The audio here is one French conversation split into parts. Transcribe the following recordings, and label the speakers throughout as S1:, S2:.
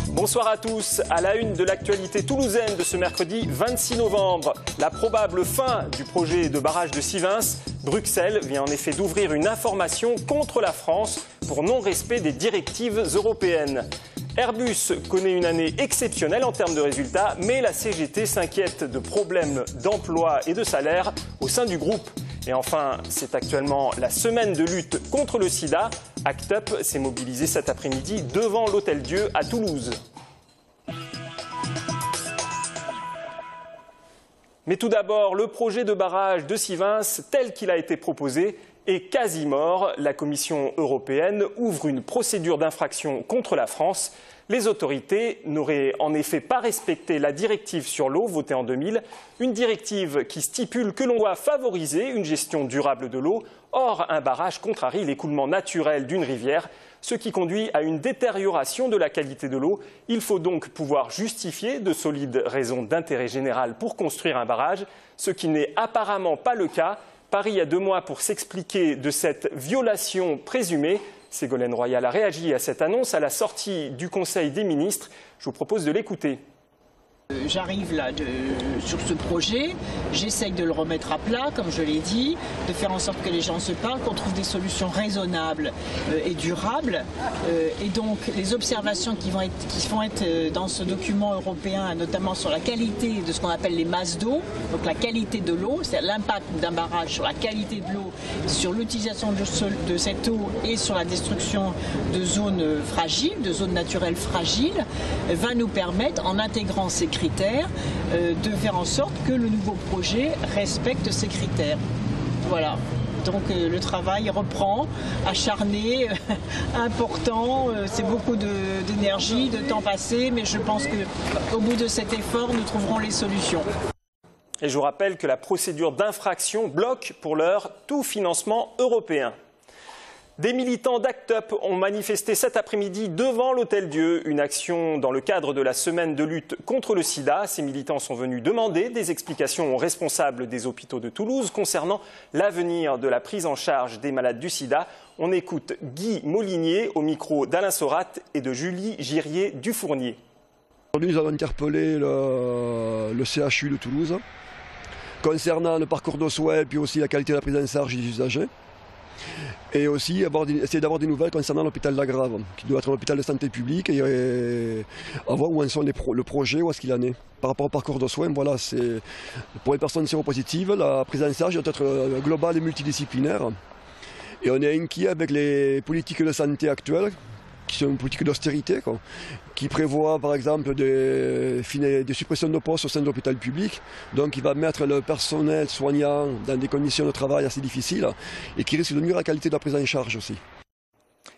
S1: Bonsoir à tous. À la une de l'actualité toulousaine de ce mercredi 26 novembre, la probable fin du projet de barrage de Sivens. Bruxelles vient en effet d'ouvrir une information contre la France pour non-respect des directives européennes. Airbus connaît une année exceptionnelle en termes de résultats, mais la CGT s'inquiète de problèmes d'emploi et de salaire au sein du groupe. Et enfin, c'est actuellement la semaine de lutte contre le sida. ACT UP s'est mobilisé cet après-midi devant l'Hôtel-Dieu à Toulouse. Mais tout d'abord, le projet de barrage de Sivens, tel qu'il a été proposé, est quasi mort. La Commission européenne ouvre une procédure d'infraction contre la France. Les autorités n'auraient en effet pas respecté la directive sur l'eau votée en 2000, une directive qui stipule que l'on doit favoriser une gestion durable de l'eau. Or, un barrage contrarie l'écoulement naturel d'une rivière, ce qui conduit à une détérioration de la qualité de l'eau. Il faut donc pouvoir justifier de solides raisons d'intérêt général pour construire un barrage, ce qui n'est apparemment pas le cas. Paris a 2 mois pour s'expliquer de cette violation présumée. Ségolène Royal a réagi à cette annonce à la sortie du Conseil des ministres. Je vous propose de l'écouter.
S2: J'arrive là sur ce projet, j'essaye de le remettre à plat, comme je l'ai dit, de faire en sorte que les gens se parlent, qu'on trouve des solutions raisonnables et durables. Et donc les observations qui vont être dans ce document européen, notamment sur la qualité de ce qu'on appelle les masses d'eau, donc la qualité de l'eau, c'est l'impact d'un barrage sur la qualité de l'eau, sur l'utilisation de cette eau et sur la destruction de zones fragiles, de zones naturelles fragiles, va nous permettre, en intégrant ces critères, de faire en sorte que le nouveau projet respecte ces critères. Voilà. Donc le travail reprend, acharné, important, c'est beaucoup d'énergie, de temps passé, mais je pense qu'au bout de cet effort, nous trouverons les solutions.
S1: Et je vous rappelle que la procédure d'infraction bloque pour l'heure tout financement européen. Des militants d'ACT UP ont manifesté cet après-midi devant l'Hôtel-Dieu, une action dans le cadre de la semaine de lutte contre le sida. Ces militants sont venus demander des explications aux responsables des hôpitaux de Toulouse concernant l'avenir de la prise en charge des malades du sida. On écoute Guy Molinier au micro d'Alain Sorat et de Julie Girier-Dufournier.
S3: Aujourd'hui, nous avons interpellé le CHU de Toulouse concernant le parcours de soins et puis aussi la qualité de la prise en charge des usagers. Et aussi essayer d'avoir des nouvelles concernant l'hôpital de la Grave, qui doit être un hôpital de santé publique, et voir où en sont le projet, où est-ce qu'il en est. Par rapport au parcours de soins, voilà, pour les personnes séropositives, la prise en charge doit être globale et multidisciplinaire. Et on est inquiet avec les politiques de santé actuelles, qui sont une politique d'austérité, qui prévoit par exemple des suppressions de postes au sein de l'hôpital public, donc il va mettre le personnel soignant dans des conditions de travail assez difficiles et qui risque de nuire à la qualité de la prise en charge aussi.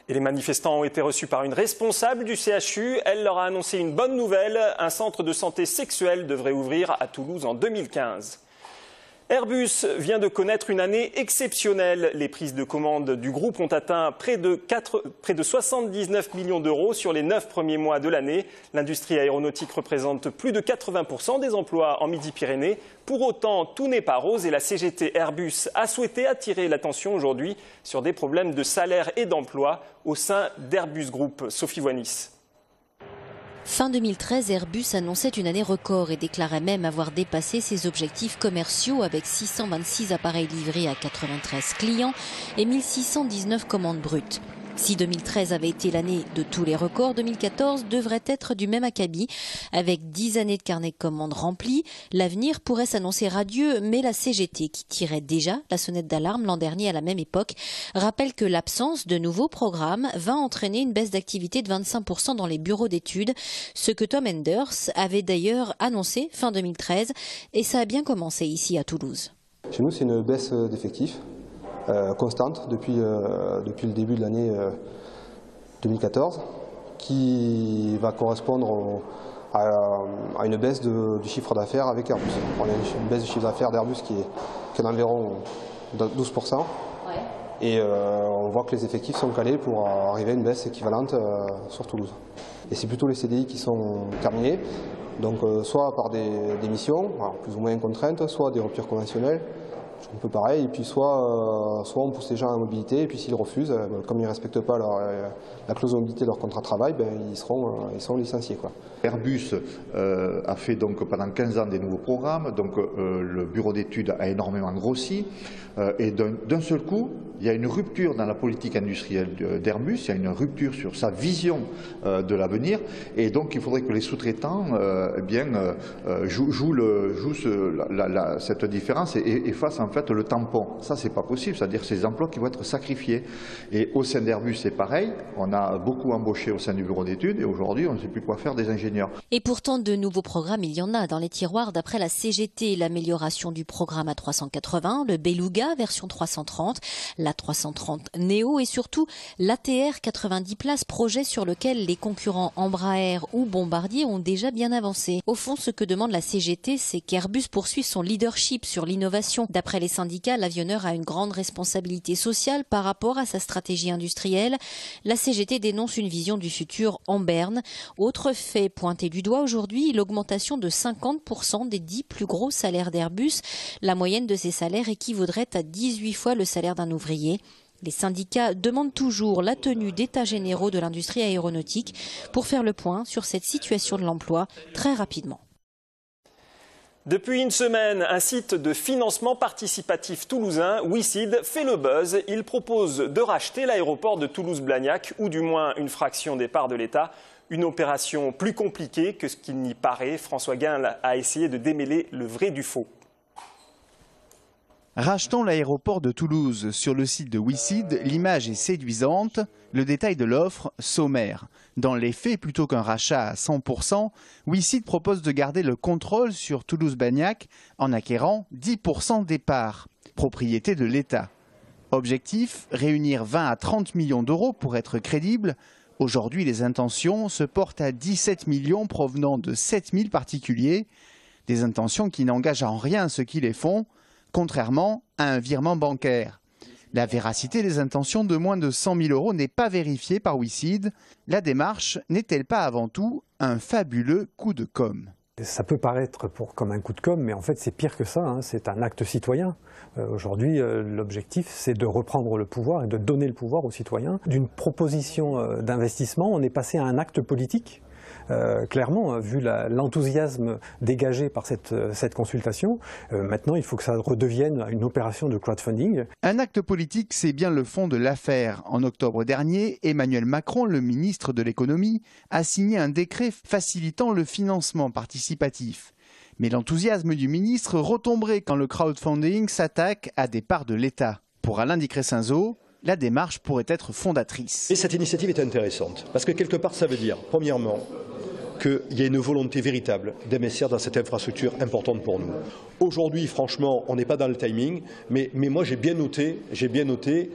S1: Et les manifestants ont été reçus par une responsable du CHU. Elle leur a annoncé une bonne nouvelle, un centre de santé sexuelle devrait ouvrir à Toulouse en 2015. Airbus vient de connaître une année exceptionnelle. Les prises de commandes du groupe ont atteint près de 79 millions d'euros sur les 9 premiers mois de l'année. L'industrie aéronautique représente plus de 80% des emplois en Midi-Pyrénées. Pour autant, tout n'est pas rose et la CGT Airbus a souhaité attirer l'attention aujourd'hui sur des problèmes de salaire et d'emploi au sein d'Airbus Group. Sophie Voinis.
S4: Fin 2013, Airbus annonçait une année record et déclarait même avoir dépassé ses objectifs commerciaux avec 626 appareils livrés à 93 clients et 1619 commandes brutes. Si 2013 avait été l'année de tous les records, 2014 devrait être du même acabit. Avec 10 années de carnet de commandes remplis, l'avenir pourrait s'annoncer radieux, mais la CGT, qui tirait déjà la sonnette d'alarme l'an dernier à la même époque, rappelle que l'absence de nouveaux programmes va entraîner une baisse d'activité de 25% dans les bureaux d'études, ce que Tom Enders avait d'ailleurs annoncé fin 2013, et ça a bien commencé ici à Toulouse.
S5: Chez nous, c'est une baisse d'effectifs. Constante depuis le début de l'année 2014, qui va correspondre à une baisse du chiffre d'affaires avec Airbus. On a une baisse du chiffre d'affaires d'Airbus qui est d'environ 12%. Ouais. Et on voit que les effectifs sont calés pour arriver à une baisse équivalente sur Toulouse. Et c'est plutôt les CDI qui sont terminés, donc soit par des missions, plus ou moins contraintes, soit des ruptures conventionnelles, un peu pareil, et puis soit on pousse les gens à la mobilité, et puis s'ils refusent, comme ils ne respectent pas la clause de mobilité de leur contrat de travail, ils seront licenciés, quoi.
S6: Airbus a fait donc pendant 15 ans des nouveaux programmes, donc le bureau d'études a énormément grossi, et d'un seul coup, il y a une rupture dans la politique industrielle d'Airbus, il y a une rupture sur sa vision de l'avenir, et donc il faudrait que les sous-traitants jouent cette différence et fassent en fait le tampon. Ça, c'est pas possible, c'est-à-dire ces emplois qui vont être sacrifiés. Et au sein d'Airbus, c'est pareil, on a beaucoup embauché au sein du bureau d'études, et aujourd'hui, on ne sait plus quoi faire des ingénieurs.
S4: Et pourtant, de nouveaux programmes, il y en a dans les tiroirs. D'après la CGT, l'amélioration du programme A380, le Beluga version 330, l'A330 Neo et surtout l'ATR 90 places, projet sur lequel les concurrents Embraer ou Bombardier ont déjà bien avancé. Au fond, ce que demande la CGT, c'est qu'Airbus poursuive son leadership sur l'innovation. D'après les syndicats, l'avionneur a une grande responsabilité sociale par rapport à sa stratégie industrielle. La CGT dénonce une vision du futur en berne. Autre fait pointé du doigt aujourd'hui, l'augmentation de 50% des 10 plus gros salaires d'Airbus. La moyenne de ces salaires équivaudrait à 18 fois le salaire d'un ouvrier. Les syndicats demandent toujours la tenue d'états généraux de l'industrie aéronautique pour faire le point sur cette situation de l'emploi très rapidement.
S1: Depuis une semaine, un site de financement participatif toulousain, WeSeed, fait le buzz. Il propose de racheter l'aéroport de Toulouse-Blagnac, ou du moins une fraction des parts de l'État. Une opération plus compliquée que ce qu'il n'y paraît. François Guin a essayé de démêler le vrai du faux.
S7: Rachetons l'aéroport de Toulouse. Sur le site de WeSeed, l'image est séduisante, le détail de l'offre sommaire. Dans les faits, plutôt qu'un rachat à 100%, WeSeed propose de garder le contrôle sur Toulouse-Blagnac en acquérant 10% des parts, propriété de l'État. Objectif, réunir 20 à 30 millions d'euros pour être crédible. Aujourd'hui, les intentions se portent à 17 millions provenant de 7000 particuliers. Des intentions qui n'engagent en rien ceux qui les font, contrairement à un virement bancaire. La véracité des intentions de moins de 100 000 euros n'est pas vérifiée par WeSeed. La démarche n'est-elle pas avant tout un fabuleux coup de com'?
S8: Ça peut paraître comme un coup de com', mais en fait c'est pire que ça, hein. C'est un acte citoyen. Aujourd'hui, l'objectif c'est de reprendre le pouvoir et de donner le pouvoir aux citoyens. D'une proposition d'investissement, on est passé à un acte politique. Clairement, vu l'enthousiasme dégagé par cette consultation, maintenant il faut que ça redevienne une opération de crowdfunding.
S7: Un acte politique, c'est bien le fond de l'affaire. En octobre dernier, Emmanuel Macron, le ministre de l'économie, a signé un décret facilitant le financement participatif. Mais l'enthousiasme du ministre retomberait quand le crowdfunding s'attaque à des parts de l'État. Pour Alain Di Crescenzo, la démarche pourrait être fondatrice.
S9: Et cette initiative est intéressante, parce que quelque part ça veut dire, premièrement, qu'il y a une volonté véritable d'investir dans cette infrastructure importante pour nous. Aujourd'hui, franchement, on n'est pas dans le timing, mais moi j'ai bien noté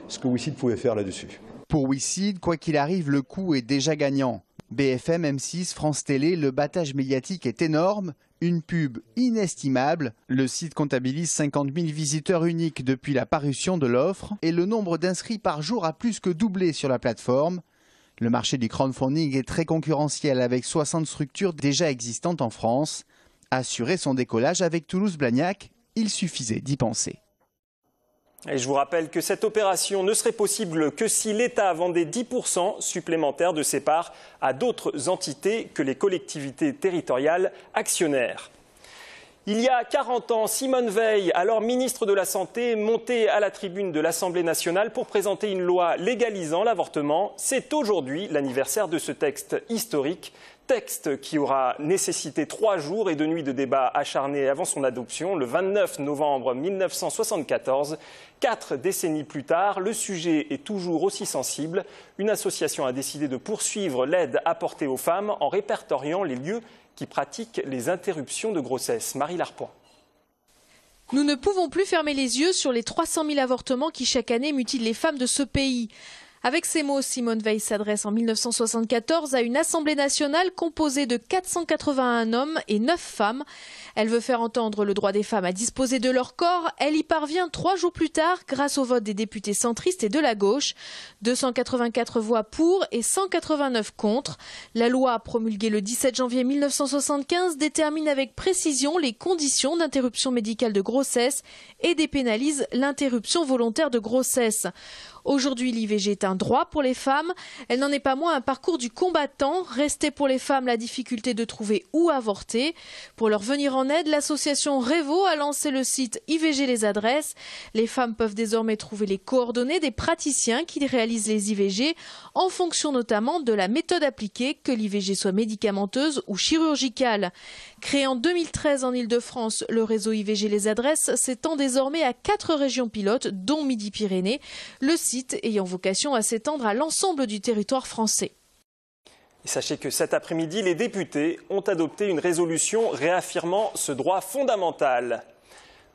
S9: ce que WeSeed pouvait faire là-dessus.
S7: Pour WeSeed, quoi qu'il arrive, le coup est déjà gagnant. BFM, M6, France Télé, le battage médiatique est énorme, une pub inestimable. Le site comptabilise 50 000 visiteurs uniques depuis la parution de l'offre et le nombre d'inscrits par jour a plus que doublé sur la plateforme. Le marché du crowdfunding est très concurrentiel avec 60 structures déjà existantes en France. Assurer son décollage avec Toulouse-Blagnac, il suffisait d'y penser.
S1: Et je vous rappelle que cette opération ne serait possible que si l'État vendait 10% supplémentaires de ses parts à d'autres entités que les collectivités territoriales actionnaires. Il y a 40 ans, Simone Veil, alors ministre de la Santé, montait à la tribune de l'Assemblée nationale pour présenter une loi légalisant l'avortement. C'est aujourd'hui l'anniversaire de ce texte historique, texte qui aura nécessité 3 jours et 2 nuits de débats acharnés avant son adoption, le 29 novembre 1974. 4 décennies plus tard, le sujet est toujours aussi sensible. Une association a décidé de poursuivre l'aide apportée aux femmes en répertoriant les lieux qui pratiquent les interruptions de grossesse. Marie Larpoint.
S10: Nous ne pouvons plus fermer les yeux sur les 300 000 avortements qui chaque année mutilent les femmes de ce pays. Avec ces mots, Simone Veil s'adresse en 1974 à une Assemblée nationale composée de 481 hommes et 9 femmes. Elle veut faire entendre le droit des femmes à disposer de leur corps. Elle y parvient 3 jours plus tard grâce au vote des députés centristes et de la gauche. 284 voix pour et 189 contre. La loi promulguée le 17 janvier 1975 détermine avec précision les conditions d'interruption médicale de grossesse et dépénalise l'interruption volontaire de grossesse. Aujourd'hui, l'IVG est un droit pour les femmes. Elle n'en est pas moins un parcours du combattant. Restait pour les femmes la difficulté de trouver où avorter. Pour leur venir en aide, l'association Revo a lancé le site IVG les adresses. Les femmes peuvent désormais trouver les coordonnées des praticiens qui réalisent les IVG en fonction notamment de la méthode appliquée, que l'IVG soit médicamenteuse ou chirurgicale. Créé en 2013 en Île-de-France, le réseau IVG les adresses s'étend désormais à 4 régions pilotes, dont Midi-Pyrénées. Le site ayant vocation à s'étendre à l'ensemble du territoire français.
S1: Et sachez que cet après-midi, les députés ont adopté une résolution réaffirmant ce droit fondamental.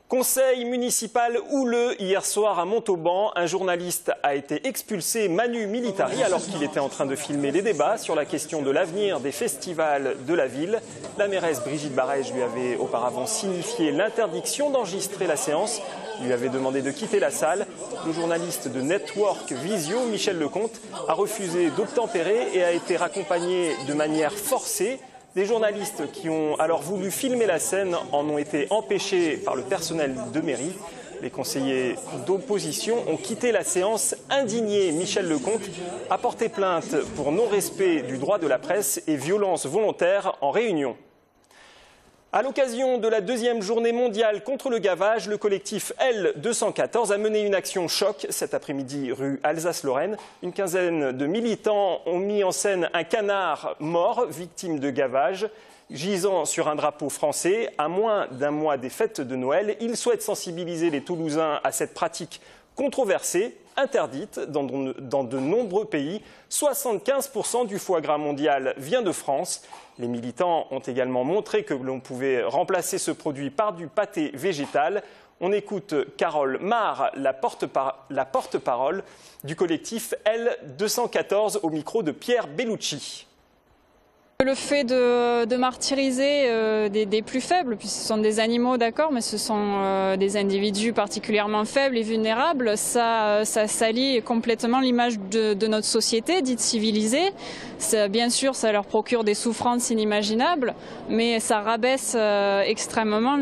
S1: Conseil municipal houleux hier soir à Montauban. Un journaliste a été expulsé manu militari alors qu'il était en train de filmer les débats sur la question de l'avenir des festivals de la ville. La mairesse Brigitte Barège lui avait auparavant signifié l'interdiction d'enregistrer la séance. Il lui avait demandé de quitter la salle. Le journaliste de Network Visio, Michel Lecomte, a refusé d'obtempérer et a été raccompagné de manière forcée. Des journalistes qui ont alors voulu filmer la scène en ont été empêchés par le personnel de mairie. Les conseillers d'opposition ont quitté la séance indignés. Michel Lecomte a porté plainte pour non-respect du droit de la presse et violence volontaire en réunion. À l'occasion de la 2e journée mondiale contre le gavage, le collectif L214 a mené une action choc cet après-midi rue Alsace-Lorraine. Une quinzaine de militants ont mis en scène un canard mort, victime de gavage, gisant sur un drapeau français. À moins d'un mois des fêtes de Noël, ils souhaitent sensibiliser les Toulousains à cette pratique controversée, interdite dans de nombreux pays. 75% du foie gras mondial vient de France. Les militants ont également montré que l'on pouvait remplacer ce produit par du pâté végétal. On écoute Carole Mar, la porte-parole du collectif L214 au micro de Pierre Bellucci.
S11: Le fait de martyriser des plus faibles, puisque ce sont des animaux, d'accord, mais ce sont des individus particulièrement faibles et vulnérables, ça salit complètement l'image de notre société dite civilisée. Bien sûr, ça leur procure des souffrances inimaginables, mais ça rabaisse extrêmement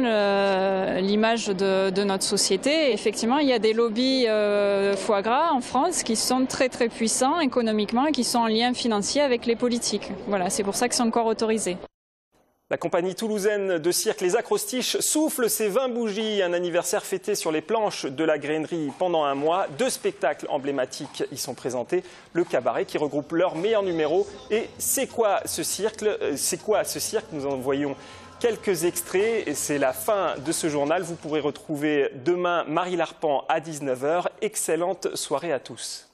S11: l'image de notre société. Effectivement, il y a des lobbies foie gras en France qui sont très très puissants économiquement et qui sont en lien financier avec les politiques. Voilà, c'est pour ça qu'ils sont encore autorisés.
S1: La compagnie toulousaine de cirque Les Acrostiches souffle ses 20 bougies, un anniversaire fêté sur les planches de la grainerie pendant un mois. 2 spectacles emblématiques y sont présentés. Le cabaret qui regroupe leurs meilleurs numéros et C'est quoi ce cirque ? Nous en voyons quelques extraits et c'est la fin de ce journal. Vous pourrez retrouver demain Marie Larpan à 19 h. Excellente soirée à tous.